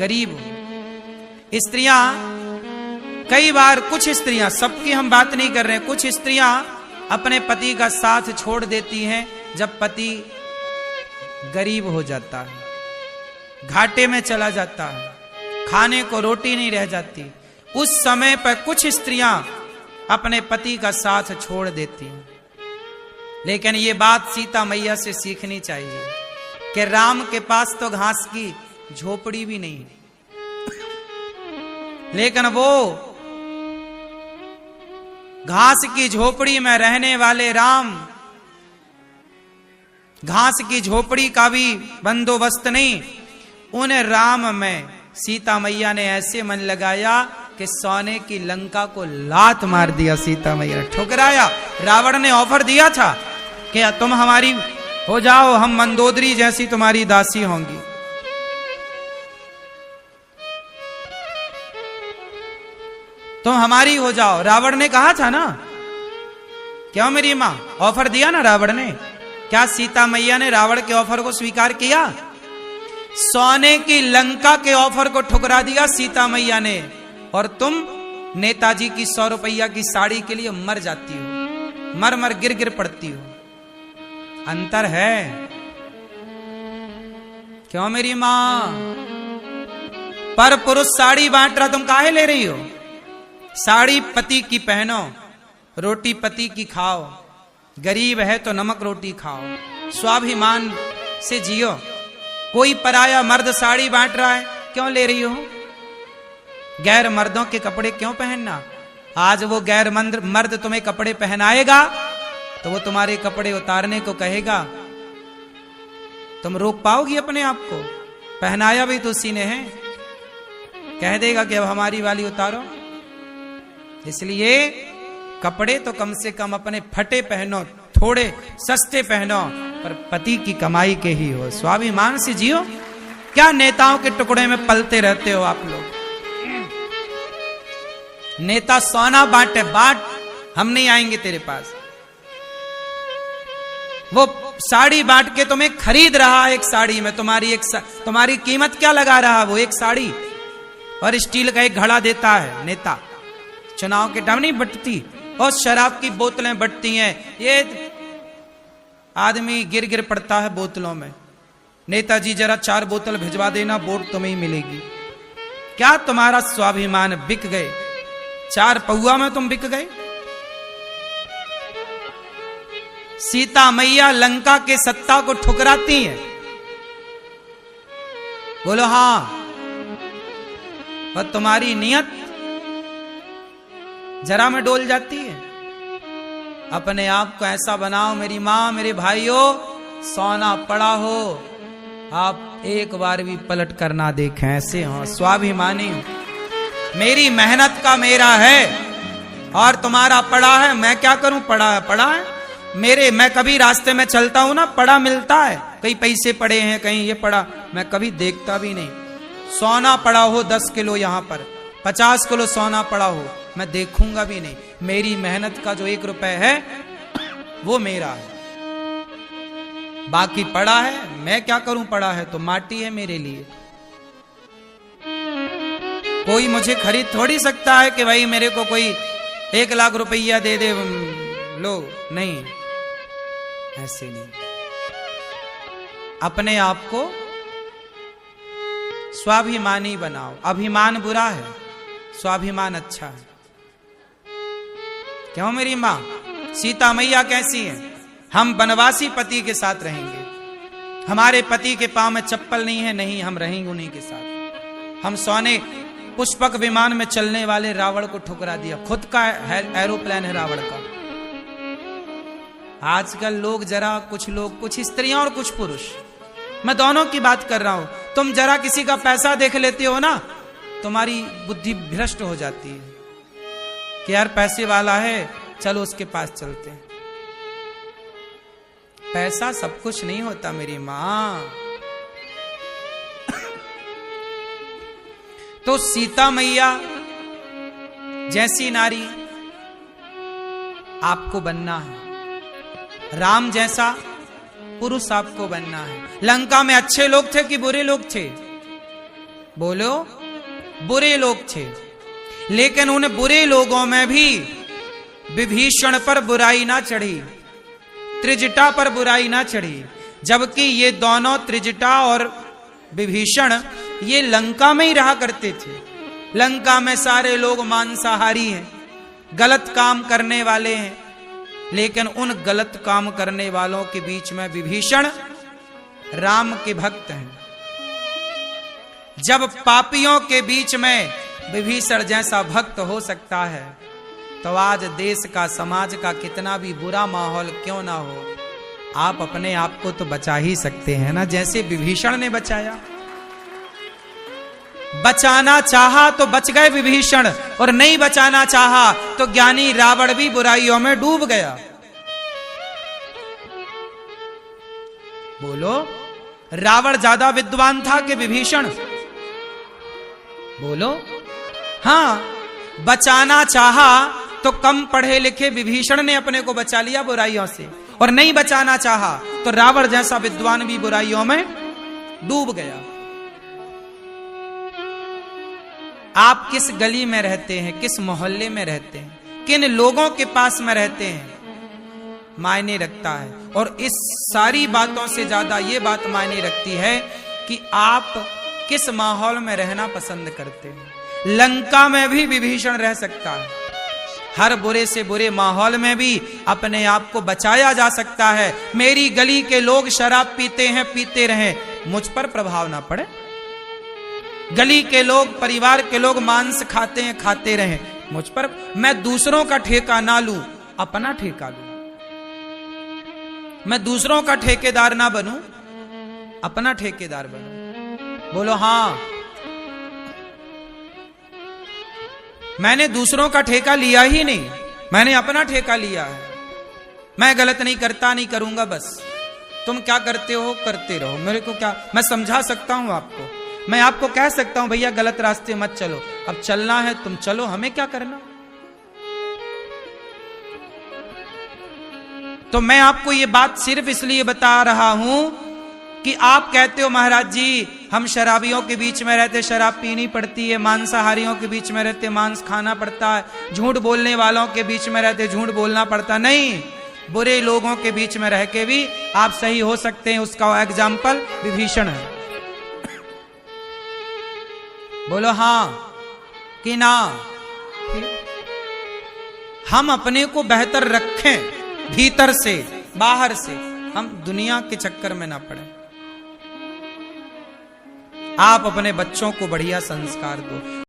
गरीब हो। स्त्रियां कई बार, कुछ स्त्रियां, सबकी हम बात नहीं कर रहे हैं, कुछ स्त्रियां अपने पति का साथ छोड़ देती हैं जब पति गरीब हो जाता है, घाटे में चला जाता है, खाने को रोटी नहीं रह जाती। उस समय पर कुछ स्त्रियां अपने पति का साथ छोड़ देती हैं। लेकिन ये बात सीता मैया से सीखनी चाहिए कि राम के पास तो घास की झोपड़ी भी नहीं है, लेकिन वो घास की झोपड़ी में रहने वाले राम, घास की झोपड़ी का भी बंदोबस्त नहीं, उन राम में सीता मैया ने ऐसे मन लगाया कि सोने की लंका को लात मार दिया। सीता मैया ने ठुकराया। रावण ने ऑफर दिया था कि तुम हमारी हो जाओ, हम मंदोदरी जैसी तुम्हारी दासी होंगी। तुम हमारी हो जाओ। रावण ने कहा था ना, क्यों मेरी मां, ऑफर दिया ना रावण ने। क्या सीता मैया ने रावण के ऑफर को स्वीकार किया? सोने की लंका के ऑफर को ठुकरा दिया सीता मैया ने, और तुम नेताजी की 100 रुपया की साड़ी के लिए मर जाती हो, मर मर गिर गिर पड़ती हो। अंतर है। क्यों मेरी मां? पर पुरुष साड़ी बांट रहा, तुम काहे ले रही हो? साड़ी पति की पहनो, रोटी पति की खाओ, गरीब है तो नमक रोटी खाओ, स्वाभिमान से जियो। कोई पराया मर्द साड़ी बांट रहा है, क्यों ले रही हो? गैर मर्दों के कपड़े क्यों पहनना? आज वो गैर मर्द तुम्हें कपड़े पहनाएगा तो वो तुम्हारे कपड़े उतारने को कहेगा, तुम रोक पाओगी अपने आप को? पहनाया भी तो उसी ने है, कह देगा कि अब हमारी वाली उतारो। इसलिए कपड़े तो कम से कम अपने फटे पहनो, थोड़े सस्ते पहनो, पर पति की कमाई के ही हो, स्वाभिमान से जियो। क्या नेताओं के टुकड़े में पलते रहते हो आप लोग? नेता सोना बांटे, बांट, हम नहीं आएंगे तेरे पास। वो साड़ी बांट के तुम्हें खरीद रहा है, एक साड़ी में तुम्हारी कीमत क्या लगा रहा? वो एक साड़ी और स्टील का एक घड़ा देता है नेता। चुनाव के टाइम नहीं बटती, और शराब की बोतलें बटती हैं। ये आदमी गिर गिर पड़ता है बोतलों में। नेताजी जरा 4 बोतल भिजवा देना, वोट तुम्हें ही मिलेगी। क्या तुम्हारा स्वाभिमान बिक गए? 4 पौआ में तुम बिक गए। सीता मैया लंका के सत्ता को ठुकराती हैं। बोलो हां। पर तुम्हारी नियत जरा में डोल जाती है। अपने आप को ऐसा बनाओ मेरी मां, मेरे भाइयों, सोना पड़ा हो, आप एक बार भी पलट कर ना देखें, ऐसे हो, स्वाभिमानी हो। मेरी मेहनत का मेरा है और तुम्हारा पड़ा है, मैं क्या करूं? पड़ा है, पड़ा है। मैं कभी रास्ते में चलता हूं ना, पड़ा मिलता है, कई पैसे पड़े हैं, कहीं ये पड़ा, मैं कभी देखता भी नहीं। सोना पड़ा हो 10 किलो, यहां पर 50 किलो सोना पड़ा हो, मैं देखूंगा भी नहीं। मेरी मेहनत का जो 1 रुपए है वो मेरा है, बाकी पड़ा है, मैं क्या करूं? पड़ा है तो माटी है मेरे लिए। कोई मुझे खरीद थोड़ी सकता है कि भाई मेरे को कोई 1 लाख रुपया दे दे, लो, नहीं, ऐसे नहीं। अपने आप को स्वाभिमानी बनाओ। अभिमान बुरा है, स्वाभिमान अच्छा है। क्यों मेरी मां? सीता मैया कैसी है? हम वनवासी पति के साथ रहेंगे, हमारे पति के पांव में चप्पल नहीं है, नहीं, हम रहेंगे उन्हीं के साथ। हम सोने पुष्पक विमान में चलने वाले रावण को ठुकरा दिया, खुद का एरोप्लेन है रावण का। आजकल लोग जरा, कुछ लोग, कुछ स्त्रियां और कुछ पुरुष, मैं दोनों की बात कर रहा हूं, तुम जरा किसी का पैसा देख लेते हो ना, तुम्हारी बुद्धि भ्रष्ट हो जाती है कि यार पैसे वाला है, चलो उसके पास चलते हैं। पैसा सब कुछ नहीं होता मेरी मां। तो सीता मैया जैसी नारी आपको बनना है, राम जैसा पुरुष आपको बनना है। लंका में अच्छे लोग थे कि बुरे लोग थे? बोलो, बुरे लोग थे, लेकिन उन बुरे लोगों में भी विभीषण पर बुराई ना चढ़ी, त्रिजटा पर बुराई ना चढ़ी। जबकि ये दोनों, त्रिजटा और विभीषण, ये लंका में ही रहा करते थे। लंका में सारे लोग मांसाहारी हैं, गलत काम करने वाले हैं, लेकिन उन गलत काम करने वालों के बीच में विभीषण राम के भक्त हैं। जब पापियों के बीच में विभीषण जैसा भक्त हो सकता है, तो आज देश का, समाज का कितना भी बुरा माहौल क्यों ना हो, आप अपने आप को तो बचा ही सकते हैं ना, जैसे विभीषण ने बचाया। बचाना चाहा तो बच गए विभीषण, और नहीं बचाना चाहा तो ज्ञानी रावण भी बुराइयों में डूब गया। बोलो, रावण ज्यादा विद्वान था कि विभीषण? बोलो, हां, बचाना चाहा तो कम पढ़े लिखे विभीषण ने अपने को बचा लिया बुराइयों से, और नहीं बचाना चाहा तो रावण जैसा विद्वान भी बुराइयों में डूब गया। आप किस गली में रहते हैं, किस मोहल्ले में रहते हैं, किन लोगों के पास में रहते हैं, मायने रखता है। और इस सारी बातों से ज्यादा ये बात मायने रखती है कि आप किस माहौल में रहना पसंद करते हैं। लंका में भी विभीषण रह सकता है, हर बुरे से बुरे माहौल में भी अपने आप को बचाया जा सकता है। मेरी गली के लोग शराब पीते हैं, पीते रहें, मुझ पर प्रभाव ना पड़े। गली के लोग, परिवार के लोग मांस खाते हैं, खाते रहें, मुझ पर, मैं दूसरों का ठेका ना लूं, अपना ठेका लूं। मैं दूसरों का ठेकेदार ना बनूं, अपना ठेकेदार बनूं। बोलो हां, मैंने दूसरों का ठेका लिया ही नहीं, मैंने अपना ठेका लिया है। मैं गलत नहीं करता, नहीं करूंगा, बस तुम क्या करते हो करते रहो, मेरे को क्या, मैं समझा सकता हूं आपको, मैं आपको कह सकता हूं भैया गलत रास्ते मत चलो, अब चलना है तुम चलो, हमें क्या करना। तो मैं आपको ये बात सिर्फ इसलिए बता रहा हूं कि आप कहते हो महाराज जी हम शराबियों के बीच में रहते, शराब पीनी पड़ती है, मांसाहारियों के बीच में रहते, मांस खाना पड़ता है, झूठ बोलने वालों के बीच में रहते, झूठ बोलना पड़ता। नहीं, बुरे लोगों के बीच में रह के भी आप सही हो सकते हैं। उसका एग्जाम्पल विभीषण है। बोलो हां कि ना? हम अपने को बेहतर रखें, भीतर से बाहर से, हम दुनिया के चक्कर में ना पड़े। आप अपने बच्चों को बढ़िया संस्कार दो।